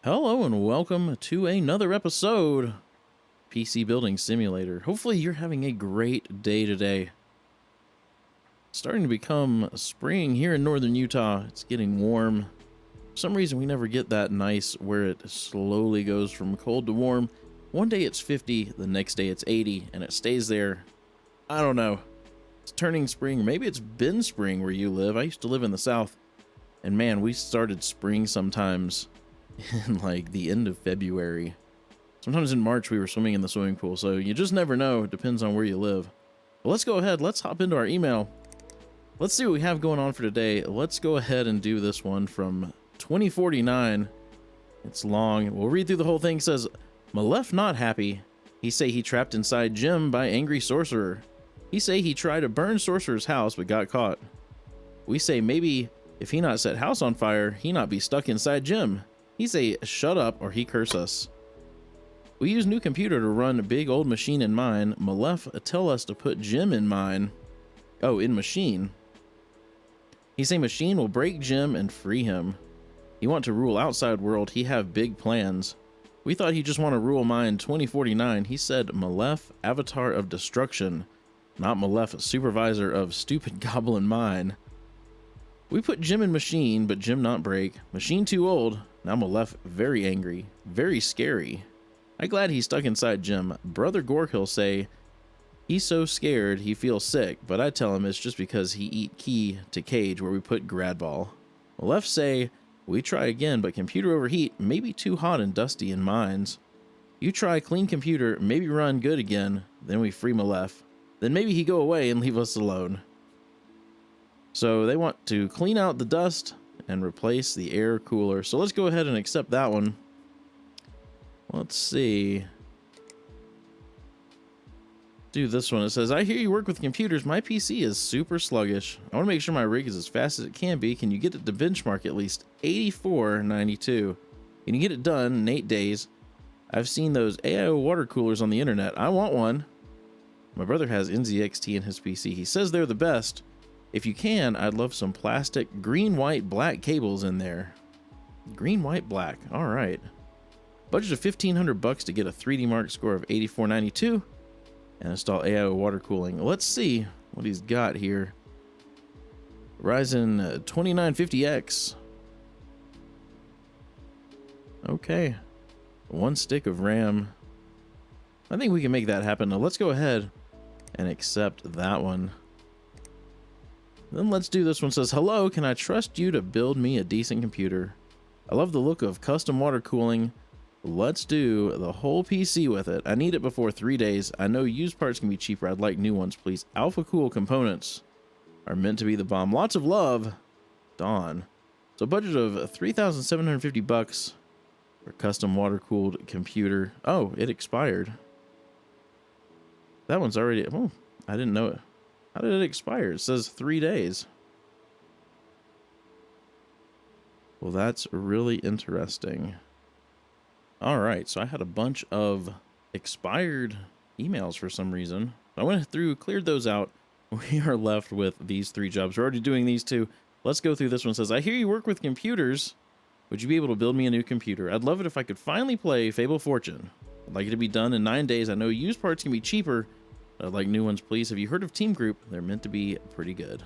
Hello and welcome to another episode PC Building Simulator. Hopefully you're having a great day today. It's starting to become spring here in northern Utah. It's getting warm. For some reason we never get that nice where it slowly goes from cold to warm. One day it's 50, the next day it's 80, and it stays there. I don't know. It's turning spring. Maybe it's been spring where you live. I used to live in the south, and man, we started spring sometimes in like the end of February. Sometimes in March we were swimming in the swimming pool, so you just never know. It depends on where you live. But let's go ahead. Let's hop into our email. Let's see what we have going on for today. Let's go ahead and do this one from 2049. It's long. We'll read through the whole thing. It says, Malef not happy. He say he trapped inside gym by angry sorcerer. He say he tried to burn sorcerer's house but got caught. We say maybe if he not set house on fire, he not be stuck inside gym. He say, shut up or he curse us. We use new computer to run big old machine in mine. Malef tell us to put Jim in mine. Oh, in machine. He say machine will break Jim and free him. He want to rule outside world. He have big plans. We thought he just want to rule mine 2049. He said Malef, avatar of destruction. Not Malef, supervisor of stupid goblin mine. We put Jim in machine, but Jim not break. Machine too old. Now Malef very angry. Very scary. I glad he's stuck inside Jim. Brother Gorkhill say he's so scared he feels sick, but I tell him it's just because he eat key to cage where we put Gradball. Malef say we try again, but computer overheat, maybe too hot and dusty in mines. You try clean computer, maybe run good again, then we free Malef. Then maybe he go away and leave us alone. So they want to clean out the dust and replace the air cooler. So let's go ahead and accept that one. Let's see. Do this one. It says, I hear you work with computers. My PC is super sluggish. I want to make sure my rig is as fast as it can be. Can you get it to benchmark at least 8492? Can you get it done in 8 days? I've seen those AIO water coolers on the internet. I want one. My brother has NZXT in his PC. He says they're the best. If you can, I'd love some plastic green, white, black cables in there. Green, white, black. All right. Budget of $1,500 to get a 3D Mark score of 8492 and install AIO water cooling. Let's see what he's got here. Ryzen 2950X. Okay. 1 stick of RAM. I think we can make that happen. Now let's go ahead and accept that one. Then let's do this one. It says, hello, can I trust you to build me a decent computer? I love the look of custom water cooling. Let's do the whole PC with it. I need it before 3 days. I know used parts can be cheaper. I'd like new ones, please. Alpha Cool components are meant to be the bomb. Lots of love, Dawn. So budget of $3,750 for custom water cooled computer. Oh, it expired. That one's already, oh, I didn't know it. How did it expire? It says 3 days. Well, that's really interesting. All right, so I had a bunch of expired emails for some reason. I went through, cleared those out. We are left with these 3 jobs. We're already doing these 2. Let's go through this one. It says, I hear you work with computers. Would you be able to build me a new computer? I'd love it if I could finally play Fable Fortune. I'd like it to be done in 9 days. I know used parts can be cheaper. I'd like new ones, please. Have you heard of Team Group? They're meant to be pretty good.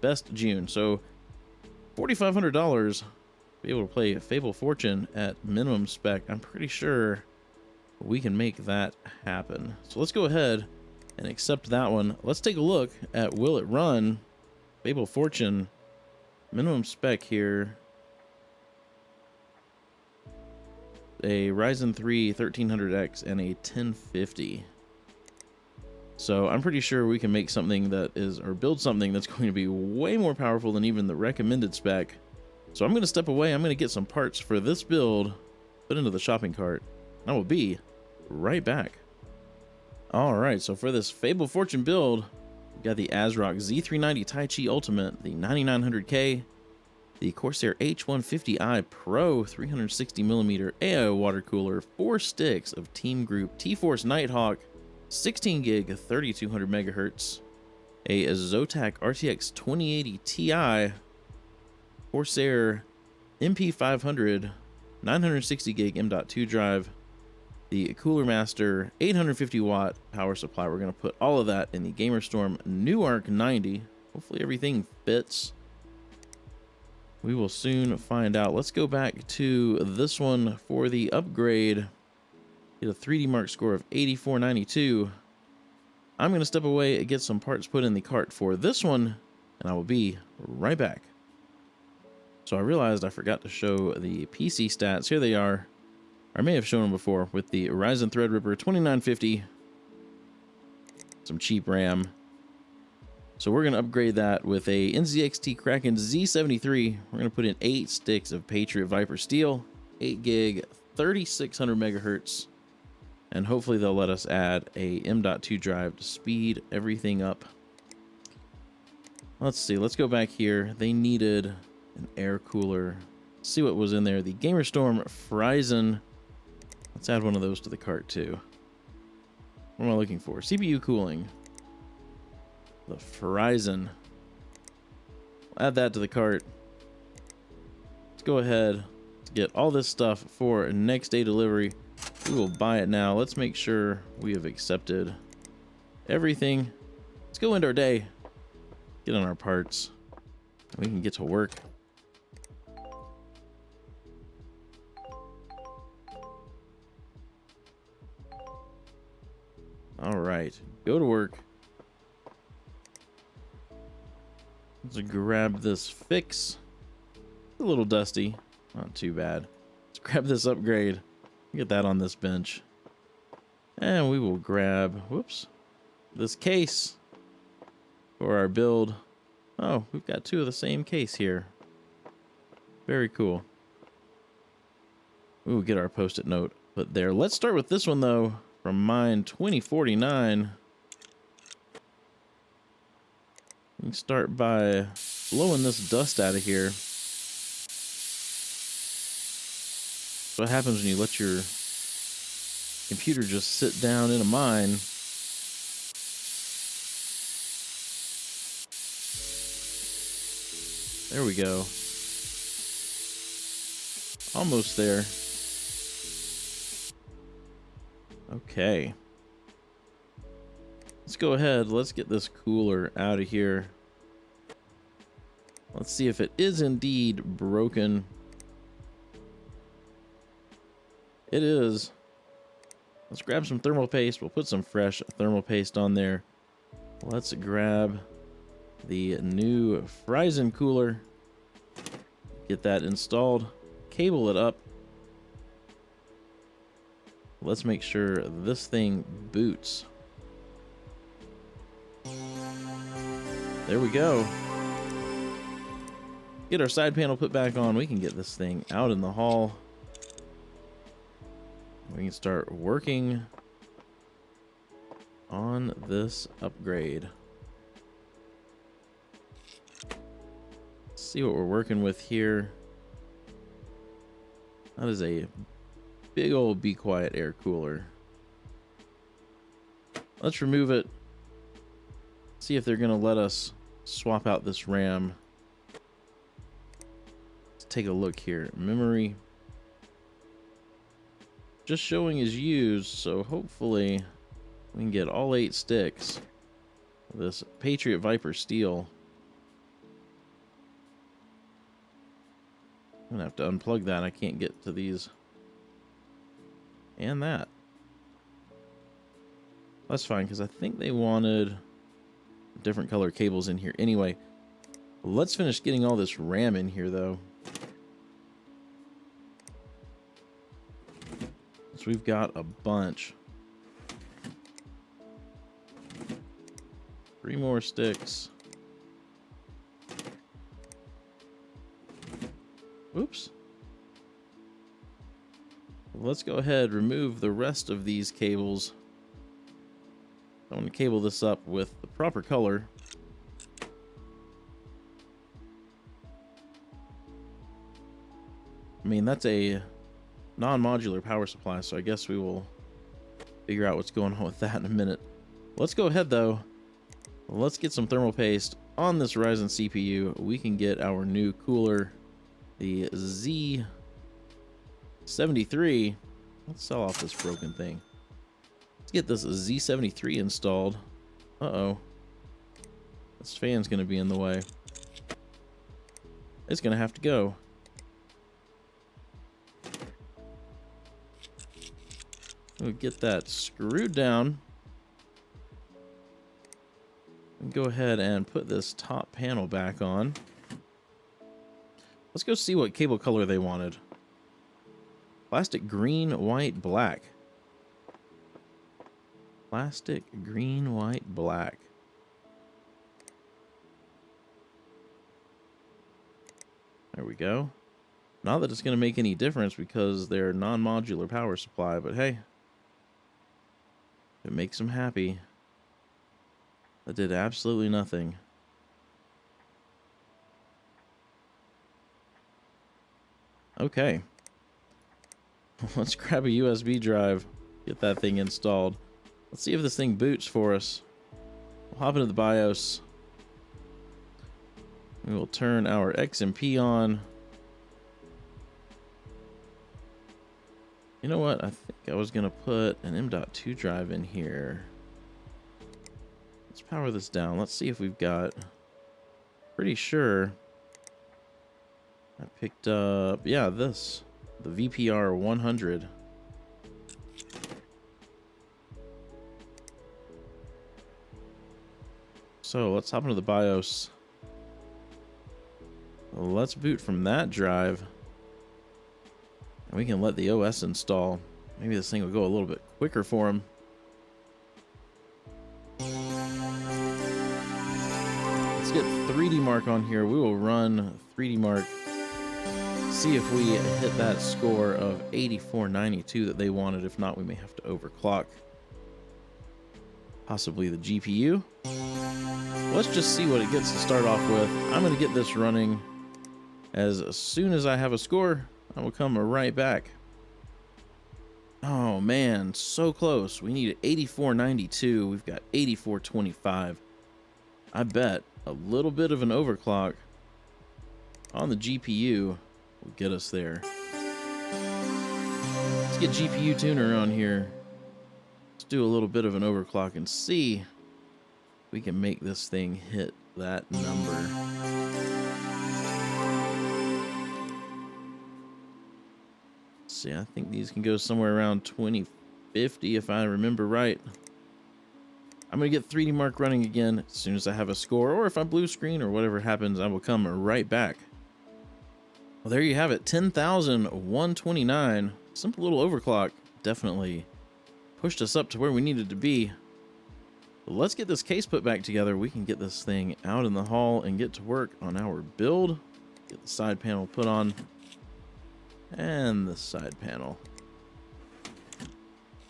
Best June. So $4,500. Be able to play Fable Fortune at minimum spec. I'm pretty sure we can make that happen. So let's go ahead and accept that one. Let's take a look at will it run Fable Fortune minimum spec here. A Ryzen 3 1300X and a 1050. So I'm pretty sure we can make something that is, or build something that's going to be way more powerful than even the recommended spec. So I'm going to step away. I'm going to get some parts for this build, put into the shopping cart. I will be right back. All right, so for this Fable Fortune build, we got the ASRock Z390 Tai Chi Ultimate, the 9900K, the Corsair H150i Pro 360mm AIO water cooler, 4 sticks of Team Group T-Force Nighthawk, 16 gig 3200 megahertz, a Zotac RTX 2080 Ti, Corsair MP500 960 gig M.2 drive, the Cooler Master 850 watt power supply. We're going to put all of that in the GamerStorm Newark 90. Hopefully everything fits. We will soon find out. Let's go back to this one for the upgrade. Get a 3D Mark score of 8492. I'm going to step away and get some parts put in the cart for this one, and I will be right back. So I realized I forgot to show the PC stats. Here they are. I may have shown them before with the Ryzen Threadripper 2950. Some cheap RAM. So we're going to upgrade that with a NZXT Kraken Z73. We're going to put in 8 sticks of Patriot Viper steel, 8 gig, 3600 megahertz, and hopefully they'll let us add a M.2 drive to speed everything up. Let's see, let's go back here. They needed an air cooler. Let's see what was in there. The GamerStorm Frizen. Let's add one of those to the cart too. What am I looking for? CPU cooling. The Frizen. Add that to the cart. Let's go ahead. Let's get all this stuff for next day delivery. We will buy it now. Let's make sure we have accepted everything. Let's go into our day. Get on our parts. We can get to work. All right, go to work. Let's grab this fix. A little dusty, not too bad. Let's grab this upgrade. Get that on this bench. And we will grab, whoops, this case for our build. Oh, we've got 2 of the same case here. Very cool. We'll get our post-it note put there. Let's start with this one though, from mine 2049. We can start by blowing this dust out of here. What happens when you let your computer just sit down in a mine? There we go. Almost there. Okay. Let's go ahead. Let's get this cooler out of here. Let's see if it is indeed broken. It is. Let's grab some thermal paste. We'll put some fresh thermal paste on there. Let's grab the new Frizen cooler. Get that installed. Cable it up. Let's make sure this thing boots. There we go. Get our side panel put back on. We can get this thing out in the hall. We can start working on this upgrade. Let's see what we're working with here. That is a big old Be Quiet air cooler. Let's remove it. See if they're going to let us swap out this RAM. Let's take a look here. Memory. Just showing is used, so hopefully we can get all 8 sticks of this Patriot Viper steel. I'm gonna have to unplug that. I can't get to these and that. That's fine, because I think they wanted different color cables in here. Anyway, let's finish getting all this RAM in here though. So we've got a bunch. 3 more sticks. Oops. Let's go ahead, remove the rest of these cables. I want to cable this up with the proper color. I mean, that's a non-modular power supply, so I guess we will figure out what's going on with that in a minute. Let's go ahead though. Let's get some thermal paste on this Ryzen CPU. We can get our new cooler, the 73. Let's sell off this broken thing. Let's get this Z73 installed. Uh-oh. This fan's going to be in the way. It's going to have to go. We'll get that screwed down. And go ahead and put this top panel back on. Let's go see what cable color they wanted. Plastic green, white, black. Plastic green, white, black. There we go. Not that it's going to make any difference because they're non-modular power supply, but hey, if it makes them happy. That did absolutely nothing. Okay. Let's grab a USB drive, get that thing installed. Let's see if this thing boots for us. We'll hop into the BIOS. We will turn our XMP on. You know what? I think I was going to put an M.2 drive in here. Let's power this down. Let's see if we've got... Pretty sure I picked up... Yeah, this. The VPR 100. So let's hop into the BIOS. Let's boot from that drive. And we can let the OS install. Maybe this thing will go a little bit quicker for him. Let's get 3D Mark on here. We will run 3D Mark. See if we hit that score of 8492 that they wanted. If not, we may have to overclock. Possibly the GPU. Let's just see what it gets to start off with. I'm going to get this running. As soon as I have a score, I will come right back. Oh man, so close. We need 8492. We've got 8425. I bet a little bit of an overclock on the GPU will get us there. Let's get GPU tuner on here. Let's do a little bit of an overclock and see if we can make this thing hit that number. See, I think these can go somewhere around 2050 if I remember right. I'm going to get 3D Mark running again as soon as I have a score, or if I blue screen or whatever happens, I will come right back. Well, there you have it, 10,129. Simple little overclock. Definitely pushed us up to where we needed to be. But let's get this case put back together. We can get this thing out in the hall and get to work on our build. Get the side panel put on. And the side panel.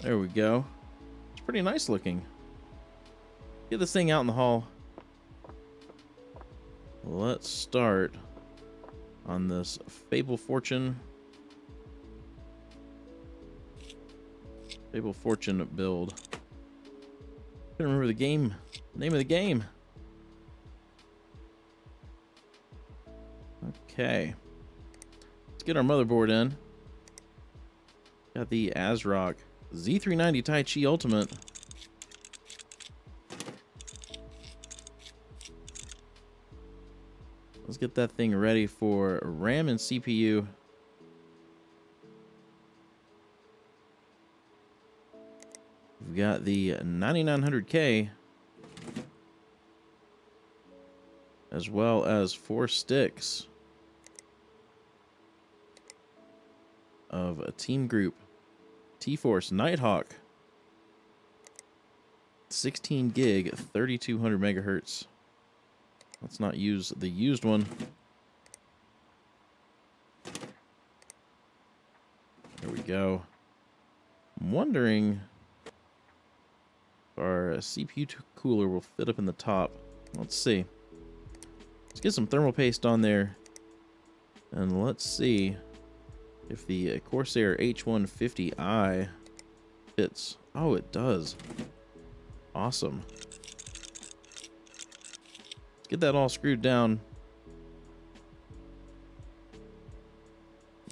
There we go. It's pretty nice looking. Get this thing out in the hall. Let's start on this Fable Fortune. Fable Fortune build. I can't remember the name of the game. Okay. Get our motherboard in. Got the ASRock Z390 Tai Chi Ultimate. Let's get that thing ready for RAM and CPU. We've got the 9900K as well as 4 sticks of a Team Group T-Force Nighthawk 16 gig 3200 megahertz. Let's not use the used one. There we go. I'm wondering if our CPU cooler will fit up in the top. Let's see. Let's get some thermal paste on there and let's see if the Corsair H150i fits. Oh, it does. Awesome. Let's get that all screwed down.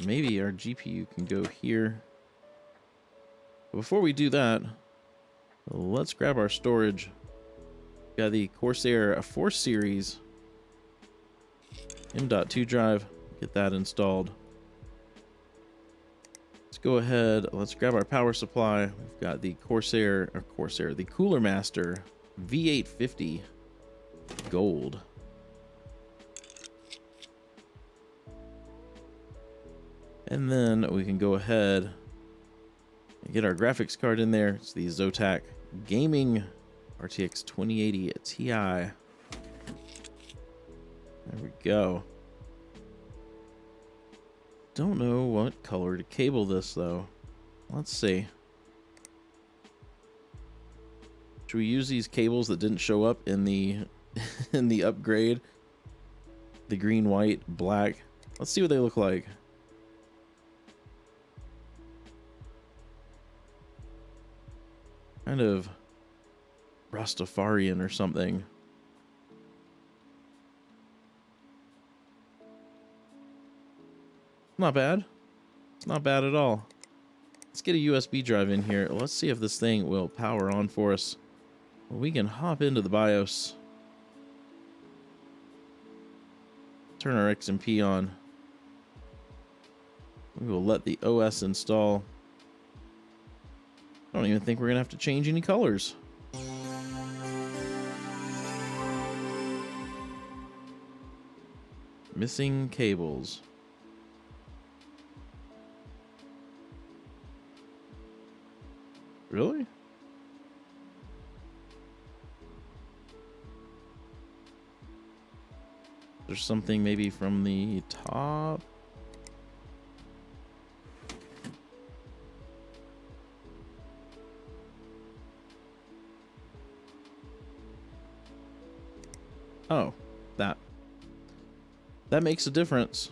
maybe our GPU can go here. But before we do that, let's grab our storage. Got the Corsair 4 Series M.2 drive. Get that installed. Let's go ahead. Let's grab our power supply. We've got the the Cooler Master V850 Gold. And then we can go ahead and get our graphics card in there. It's the Zotac Gaming RTX 2080 Ti. There we go. Don't know what color to cable this though. Let's see. Should we use these cables that didn't show up in the in the upgrade? The green, white, black. Let's see what they look like. Kind of Rastafarian or something. Not bad. Not bad at all. Let's get a USB drive in here. Let's see if this thing will power on for us. We can hop into the BIOS. Turn our XMP on. We will let the OS install. I don't even think we're going to have to change any colors. Missing cables. Really? There's something maybe from the top. Oh, that makes a difference.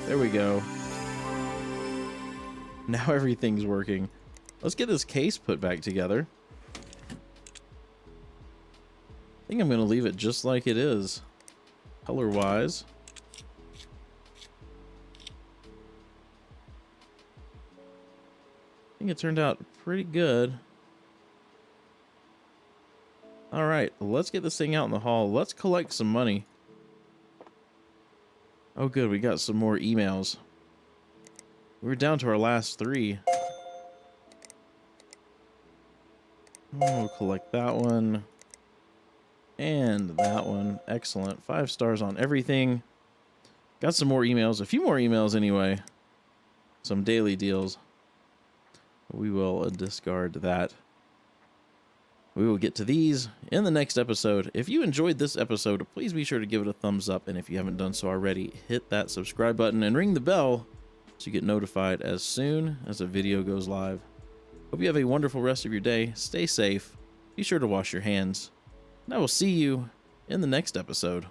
There we go. Now everything's working. Let's get this case put back together. I think I'm going to leave it just like it is, color-wise. I think it turned out pretty good. All right, let's get this thing out in the hall. Let's collect some money. Oh, good, we got some more emails. We're down to our last 3. We'll collect that one. And that one. Excellent. 5 stars on everything. Got some more emails. A few more emails anyway. Some daily deals. We will discard that. We will get to these in the next episode. If you enjoyed this episode, please be sure to give it a thumbs up. And if you haven't done so already, hit that subscribe button and ring the bell so you get notified as soon as a video goes live. Hope you have a wonderful rest of your day. Stay safe. Be sure to wash your hands. And I will see you in the next episode.